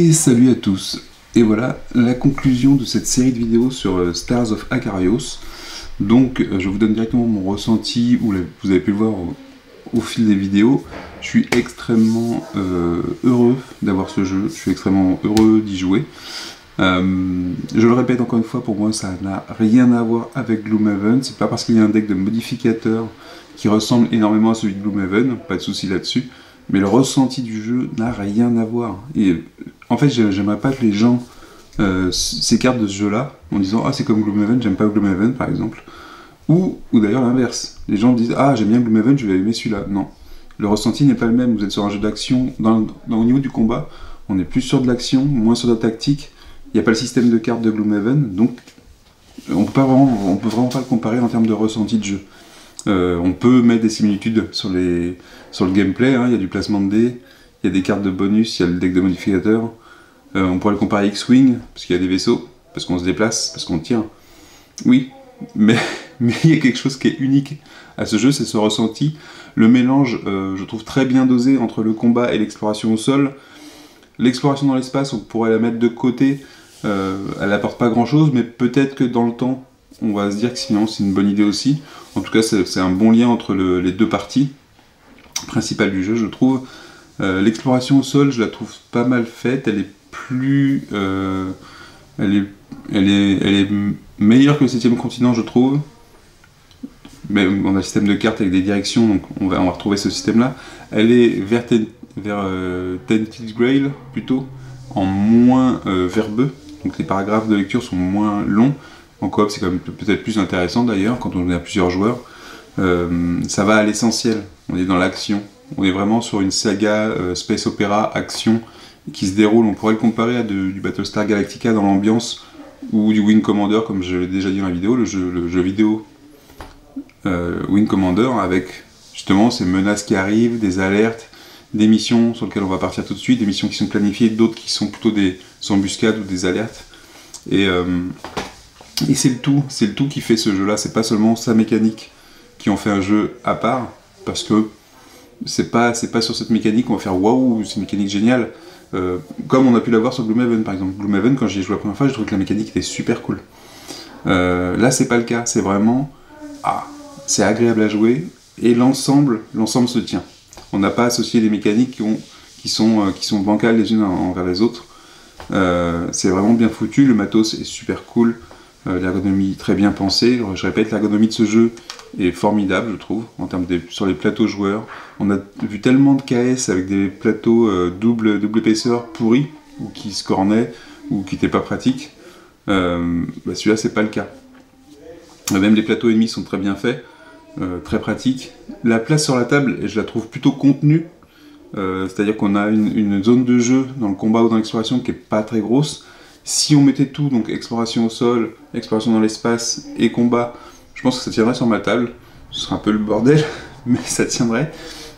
Et salut à tous. Et voilà la conclusion de cette série de vidéos sur Stars of Akarios. Donc je vous donne directement mon ressenti, vous avez pu le voir au fil des vidéos. Je suis extrêmement heureux d'avoir ce jeu, je suis extrêmement heureux d'y jouer. Je le répète encore une fois, pour moi ça n'a rien à voir avec Gloomhaven. C'est pas parce qu'il y a un deck de modificateurs qui ressemble énormément à celui de Gloomhaven, pas de souci là-dessus. Mais le ressenti du jeu n'a rien à voir. Et en fait, j'aimerais pas que les gens s'écartent de ce jeu-là en disant « Ah, c'est comme Gloomhaven, j'aime pas Gloomhaven, par exemple. » Ou d'ailleurs l'inverse. Les gens disent « Ah, j'aime bien Gloomhaven, je vais aimer celui-là. » Non. Le ressenti n'est pas le même. Vous êtes sur un jeu d'action. Au niveau du combat, on est plus sur de l'action, moins sur de la tactique. Il n'y a pas le système de cartes de Gloomhaven. Donc, on peut vraiment pas le comparer en termes de ressenti de jeu. On peut mettre des similitudes sur le gameplay, hein. Il y a du placement de dés, il y a des cartes de bonus, il y a le deck de modificateurs. On pourrait le comparer à X-Wing, parce qu'il y a des vaisseaux, parce qu'on se déplace, parce qu'on tire. Oui, mais il y a quelque chose qui est unique à ce jeu, c'est ce ressenti. Le mélange, je trouve très bien dosé entre le combat et l'exploration au sol. L'exploration dans l'espace, on pourrait la mettre de côté, elle n'apporte pas grand chose, mais peut-être que dans le temps, on va se dire que sinon c'est une bonne idée aussi. En tout cas, c'est un bon lien entre les deux parties principales du jeu, je trouve. L'exploration au sol, je la trouve pas mal faite. Elle est plus... elle est meilleure que le 7ème continent, je trouve. Mais on a le système de cartes avec des directions, donc on va retrouver ce système-là. Elle est vers Tainted Grail, plutôt, en moins verbeux. Donc les paragraphes de lecture sont moins longs. En coop, c'est quand même peut-être plus intéressant d'ailleurs, quand on est à plusieurs joueurs. Ça va à l'essentiel, on est dans l'action. On est vraiment sur une saga space opéra action qui se déroule. On pourrait le comparer à du Battlestar Galactica dans l'ambiance, ou du Wing Commander, comme je l'ai déjà dit dans la vidéo, le jeu vidéo Wing Commander, avec justement ces menaces qui arrivent, des alertes, des missions sur lesquelles on va partir tout de suite, des missions qui sont planifiées, d'autres qui sont plutôt des embuscades ou des alertes. Et c'est le tout qui fait ce jeu-là, c'est pas seulement sa mécanique qui en fait un jeu à part, parce que c'est pas sur cette mécanique qu'on va faire waouh, c'est une mécanique géniale, comme on a pu l'avoir sur Gloomhaven par exemple. Gloomhaven, quand j'y ai joué la première fois, j'ai trouvé que la mécanique était super cool. Là, c'est pas le cas, c'est vraiment c'est agréable à jouer et l'ensemble se tient. On n'a pas associé des mécaniques qui sont bancales les unes envers les autres. C'est vraiment bien foutu, le matos est super cool. L'ergonomie très bien pensée. Je répète, l'ergonomie de ce jeu est formidable, je trouve, en termes sur les plateaux joueurs. On a vu tellement de KS avec des plateaux double épaisseur pourris, ou qui se cornaient, ou qui n'étaient pas pratiques. Celui-là, c'est pas le cas. Même les plateaux ennemis sont très bien faits, très pratiques. La place sur la table, je la trouve plutôt contenue. C'est-à-dire qu'on a une zone de jeu dans le combat ou dans l'exploration qui n'est pas très grosse. Si on mettait tout, donc exploration au sol, exploration dans l'espace et combat, je pense que ça tiendrait sur ma table. Ce serait un peu le bordel, mais ça tiendrait.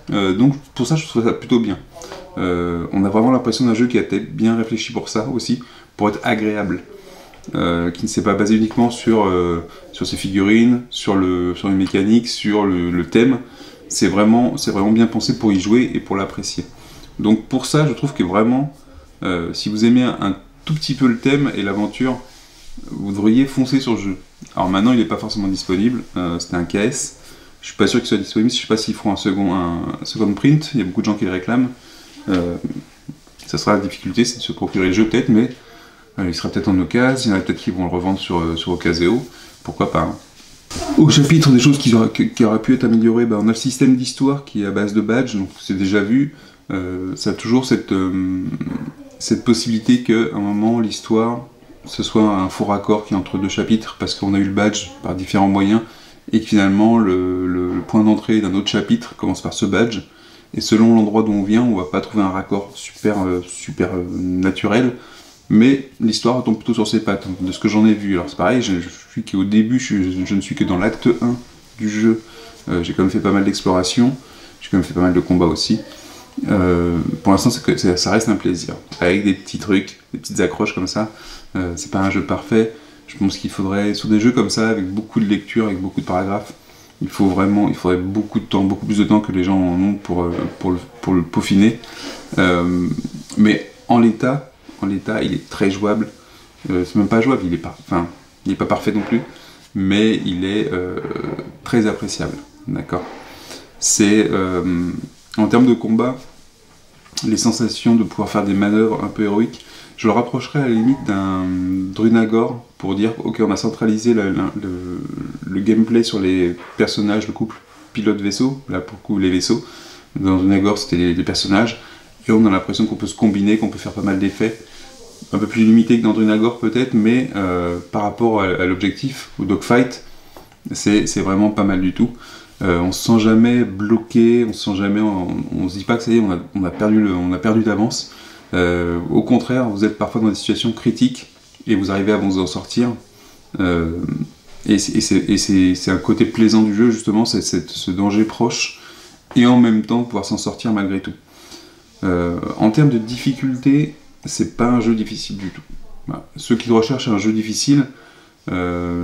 Donc pour ça, je trouve ça plutôt bien. On a vraiment l'impression d'un jeu qui a été bien réfléchi pour ça aussi, pour être agréable. Qui ne s'est pas basé uniquement sur ses figurines, sur une mécanique, sur le thème. C'est vraiment bien pensé pour y jouer et pour l'apprécier. Donc pour ça, je trouve que vraiment, si vous aimez un tout petit peu le thème et l'aventure, vous devriez foncer sur le jeu. Alors maintenant, il n'est pas forcément disponible, c'était un KS. Je suis pas sûr qu'il soit disponible, je sais pas s'ils feront un second print, il y a beaucoup de gens qui le réclament. Ça sera la difficulté, c'est de se procurer le jeu peut-être, mais il sera peut-être en occasion, il y en a peut-être qui vont le revendre sur Ocaseo, pourquoi pas. Hein. Au chapitre des choses qui auraient pu être améliorées, on a le système d'histoire qui est à base de badges, donc c'est déjà vu. Ça a toujours cette possibilité qu'à un moment, l'histoire, ce soit un faux raccord qui est entre deux chapitres, parce qu'on a eu le badge par différents moyens, et que finalement, le point d'entrée d'un autre chapitre commence par ce badge, et selon l'endroit d'où on vient, on va pas trouver un raccord super naturel, mais l'histoire tombe plutôt sur ses pattes, de ce que j'en ai vu. Alors c'est pareil, je suis qu'au début, je ne suis que dans l'acte 1 du jeu. J'ai quand même fait pas mal d'exploration, j'ai quand même fait pas mal de combats aussi. Pour l'instant, ça reste un plaisir, avec des petits trucs, des petites accroches comme ça. C'est pas un jeu parfait. Je pense qu'il faudrait, sur des jeux comme ça, avec beaucoup de lecture, avec beaucoup de paragraphes, il faudrait beaucoup de temps, beaucoup plus de temps que les gens en ont pour le peaufiner. Mais en l'état, en l'état, il est très jouable. C'est même pas jouable, il est pas parfait non plus, mais il est très appréciable. D'accord. C'est en termes de combat, les sensations de pouvoir faire des manœuvres un peu héroïques, je le rapprocherais à la limite d'un Drunagor pour dire ok, on a centralisé le gameplay sur les personnages, le couple pilote-vaisseau, là pour le coup les vaisseaux. Dans Drunagor c'était les personnages, et on a l'impression qu'on peut se combiner, qu'on peut faire pas mal d'effets, un peu plus limité que dans Drunagor peut-être, mais par rapport à l'objectif, au dogfight, c'est vraiment pas mal du tout. On se sent jamais bloqué, on se dit pas que ça y est, on a perdu d'avance. Au contraire, vous êtes parfois dans des situations critiques et vous arrivez à vous en sortir. Et c'est un côté plaisant du jeu, justement, c'est ce danger proche et en même temps pouvoir s'en sortir malgré tout. En termes de difficulté, c'est pas un jeu difficile du tout. Voilà. Ceux qui recherchent un jeu difficile,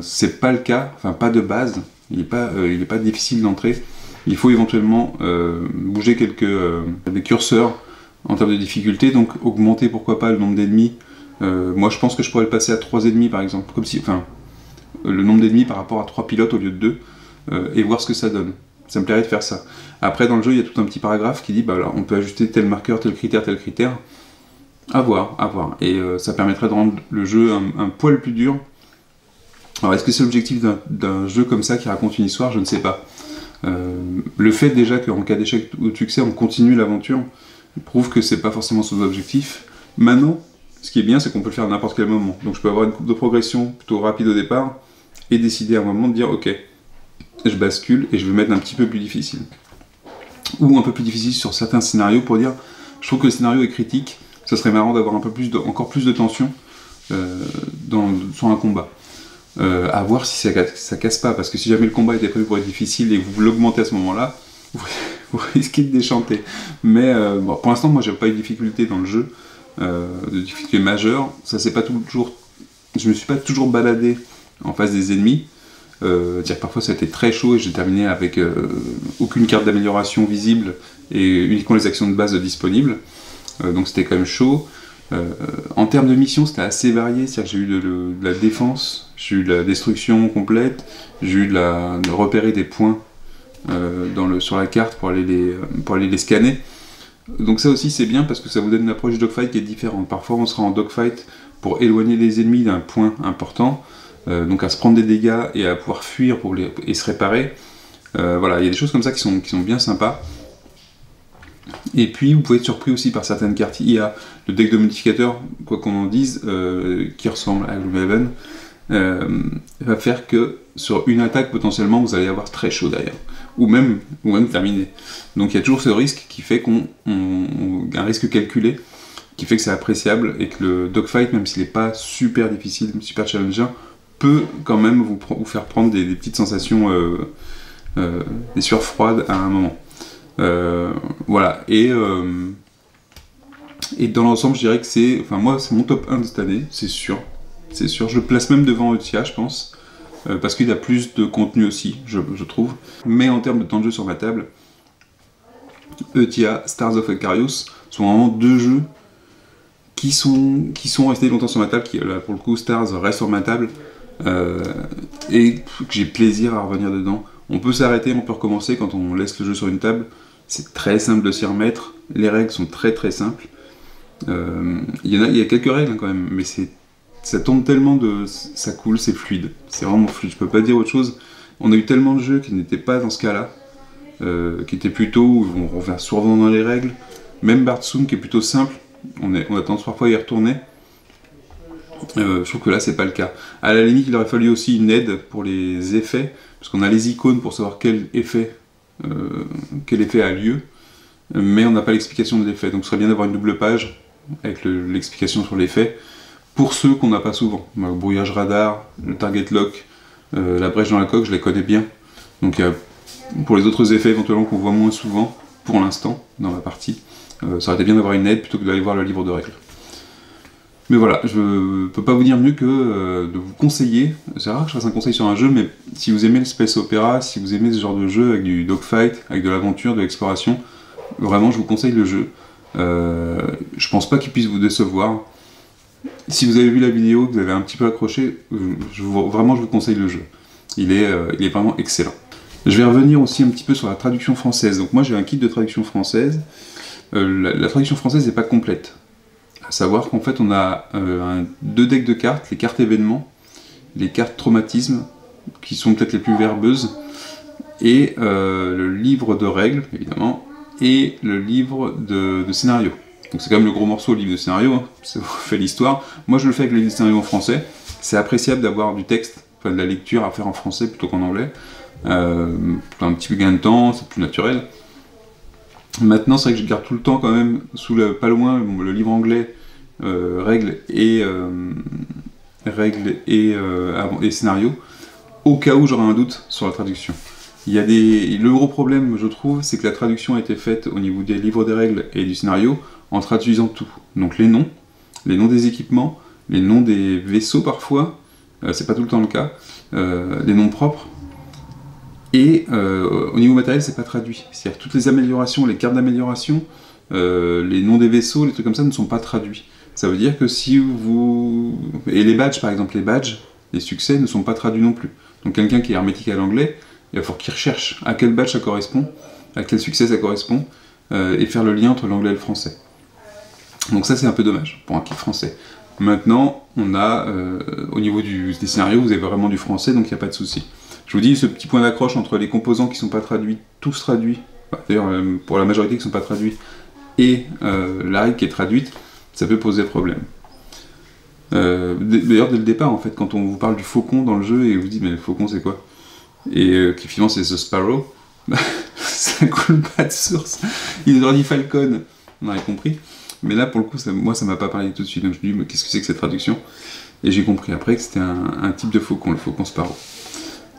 c'est pas le cas, enfin pas de base. Il est pas difficile d'entrer. Il faut éventuellement bouger des curseurs en termes de difficulté, donc augmenter pourquoi pas le nombre d'ennemis. Moi je pense que je pourrais le passer à 3 ennemis par exemple, le nombre d'ennemis par rapport à 3 pilotes au lieu de 2, et voir ce que ça donne. Ça me plairait de faire ça. Après dans le jeu il y a tout un petit paragraphe qui dit bah là, on peut ajuster tel marqueur, tel critère. À voir. Et ça permettrait de rendre le jeu un poil plus dur. Alors est-ce que c'est l'objectif d'un jeu comme ça qui raconte une histoire? Je ne sais pas. Le fait déjà qu'en cas d'échec ou de succès on continue l'aventure prouve que c'est pas forcément son objectif. Maintenant, ce qui est bien c'est qu'on peut le faire à n'importe quel moment. Donc je peux avoir une courbe de progression plutôt rapide au départ et décider à un moment de dire ok, je bascule et je vais mettre un petit peu plus difficile. Ou un peu plus difficile sur certains scénarios pour dire je trouve que le scénario est critique, ça serait marrant d'avoir encore plus de tension sur un combat. À voir si ça casse pas, parce que si jamais le combat était prévu pour être difficile et que vous l'augmentez à ce moment-là, vous risquez de déchanter. Mais bon, pour l'instant, moi, j'ai pas eu de difficulté dans le jeu, de difficulté majeure. Ça c'est pas toujours. Je me suis pas toujours baladé en face des ennemis. Dire que parfois ça a été très chaud et j'ai terminé avec aucune carte d'amélioration visible et uniquement les actions de base disponibles. Donc c'était quand même chaud. En termes de mission, c'était assez varié, c'est-à-dire que j'ai eu de la défense, j'ai eu de la destruction complète, j'ai eu de repérer des points sur la carte pour aller les scanner. Donc ça aussi c'est bien parce que ça vous donne une approche dogfight qui est différente. Parfois on sera en dogfight pour éloigner les ennemis d'un point important, donc à se prendre des dégâts et à pouvoir fuir et se réparer. Voilà, il y a des choses comme ça qui sont bien sympas. Et puis vous pouvez être surpris aussi par certaines cartes IA. Le deck de modificateurs, quoi qu'on en dise, qui ressemble à Gloomhaven, va faire que sur une attaque potentiellement vous allez avoir très chaud derrière, ou même terminé. Donc il y a toujours ce risque qui fait un risque calculé, qui fait que c'est appréciable et que le dogfight, même s'il n'est pas super difficile, super challengeant, peut quand même vous faire prendre des petites sensations, des sueurs froides à un moment. Voilà, et dans l'ensemble je dirais que c'est mon top 1 de cette année, c'est sûr, je le place même devant ETIA je pense, parce qu'il a plus de contenu aussi, je trouve, mais en termes de temps de jeu sur ma table, ETIA, Stars of Acarios sont vraiment deux jeux qui sont restés longtemps sur ma table, qui là pour le coup Stars reste sur ma table, et que j'ai plaisir à revenir dedans. On peut s'arrêter, on peut recommencer quand on laisse le jeu sur une table. C'est très simple de s'y remettre, les règles sont très très simples. Il y a quelques règles quand même, mais ça tombe tellement ça coule, c'est fluide, c'est vraiment fluide, je peux pas dire autre chose. On a eu tellement de jeux qui n'étaient pas dans ce cas-là, qui étaient plutôt où on revient souvent dans les règles, même Bartsoom qui est plutôt simple, on a tendance parfois à y retourner. Je trouve que là c'est pas le cas. À la limite il aurait fallu aussi une aide pour les effets, parce qu'on a les icônes pour savoir quel effet a lieu, mais on n'a pas l'explication de l'effet, donc ce serait bien d'avoir une double page avec l'explication sur l'effet, pour ceux qu'on n'a pas souvent. Le brouillage radar, le target lock, la brèche dans la coque, je les connais bien, donc pour les autres effets éventuellement qu'on voit moins souvent, pour l'instant, dans la partie, ça aurait été bien d'avoir une aide plutôt que d'aller voir le livre de règles. Mais voilà, je peux pas vous dire mieux que de vous conseiller. C'est rare que je fasse un conseil sur un jeu, mais si vous aimez le space opéra, si vous aimez ce genre de jeu avec du dogfight, avec de l'aventure, de l'exploration, vraiment je vous conseille le jeu. Je pense pas qu'il puisse vous décevoir. Si vous avez vu la vidéo, que vous avez un petit peu accroché, vraiment je vous conseille le jeu. Il est vraiment excellent. Je vais revenir aussi un petit peu sur la traduction française. Donc moi j'ai un kit de traduction française. La traduction française n'est pas complète. À savoir qu'en fait on a deux decks de cartes, les cartes événements, les cartes traumatisme, qui sont peut-être les plus verbeuses, et le livre de règles, évidemment, et le livre de scénario. Donc c'est quand même le gros morceau, le livre de scénario, hein, ça vous fait l'histoire. Moi je le fais avec le livre de scénario en français. C'est appréciable d'avoir du texte, enfin de la lecture à faire en français plutôt qu'en anglais. Un petit peu gain de temps, c'est plus naturel. Maintenant c'est vrai que je garde tout le temps quand même, pas loin, le livre anglais, règles et scénario, au cas où j'aurai un doute sur la traduction. Le gros problème, je trouve, c'est que la traduction a été faite au niveau des livres des règles et du scénario en traduisant tout. Donc les noms des équipements, les noms des vaisseaux parfois, c'est pas tout le temps le cas, les noms propres, et au niveau matériel, c'est pas traduit. C'est-à-dire que toutes les améliorations, les cartes d'amélioration, les noms des vaisseaux, les trucs comme ça ne sont pas traduits. Ça veut dire que si vous... Et les badges, par exemple, les succès ne sont pas traduits non plus. Donc quelqu'un qui est hermétique à l'anglais, il va falloir qu'il recherche à quel badge ça correspond, à quel succès ça correspond, et faire le lien entre l'anglais et le français. Donc ça c'est un peu dommage pour un kit français. Maintenant, on a, au niveau des scénarios, vous avez vraiment du français, donc il n'y a pas de souci. Je vous dis, ce petit point d'accroche entre les composants qui ne sont pas traduits, tous traduits, d'ailleurs pour la majorité qui ne sont pas traduits, et la règle qui est traduite, ça peut poser problème. D'ailleurs, dès le départ, en fait, quand on vous parle du faucon dans le jeu, et vous dit, mais le faucon c'est quoi? Et qui finalement c'est The Sparrow, ça coule pas de source. Il aurait dit Falcon, on aurait compris. Mais là, pour le coup, moi ça m'a pas parlé tout de suite, donc je me dis, mais qu'est-ce que c'est que cette traduction? Et j'ai compris après que c'était un type de faucon, le faucon Sparrow.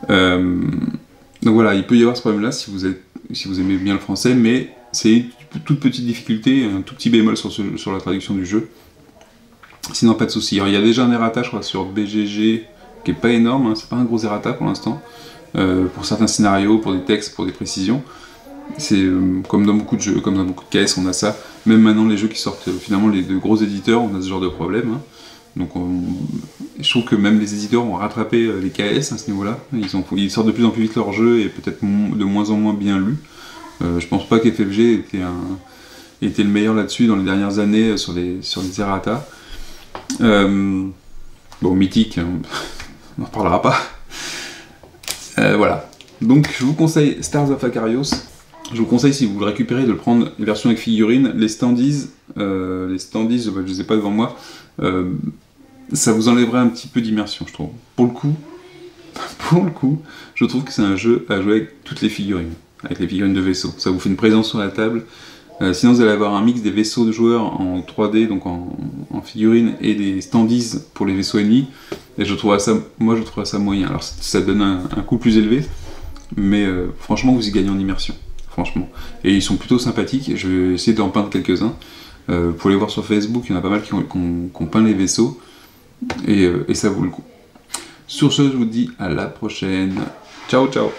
Donc voilà, il peut y avoir ce problème-là si vous aimez bien le français, mais c'est une toute petite difficulté, un tout petit bémol sur la traduction du jeu. Sinon, pas de souci. Il y a déjà un errata, je crois, sur BGG, qui est pas énorme, hein, c'est pas un gros errata pour l'instant. Pour certains scénarios, pour des textes, pour des précisions. C'est comme dans beaucoup de jeux, comme dans beaucoup de KS, on a ça. Même maintenant, les jeux qui sortent, finalement, de gros éditeurs, on a ce genre de problème. Hein. Donc je trouve que même les éditeurs ont rattrapé les KS à ce niveau-là. Ils sortent de plus en plus vite leurs jeux et peut-être de moins en moins bien lus. Je pense pas qu'FFG était le meilleur là-dessus dans les dernières années sur les errata. Bon, Mythique, on n'en reparlera pas. Voilà. Donc je vous conseille Stars of Acarios. Je vous conseille, si vous le récupérez, de le prendre les versions avec figurines. Les standees, je ne les ai pas devant moi, ça vous enlèverait un petit peu d'immersion, je trouve. Pour le coup, je trouve que c'est un jeu à jouer avec toutes les figurines, avec les figurines de vaisseaux. Ça vous fait une présence sur la table. Sinon, vous allez avoir un mix des vaisseaux de joueurs en 3D, donc en figurines, et des standees pour les vaisseaux ennemis. Et je trouve ça moyen. Alors ça donne un coût plus élevé, mais franchement, vous y gagnez en immersion. Franchement. Et ils sont plutôt sympathiques. Je vais essayer d'en peindre quelques-uns. Vous pouvez les voir sur Facebook, il y en a pas mal qui ont peint les vaisseaux. Et ça vaut le coup. Sur ce, je vous dis à la prochaine. Ciao, ciao!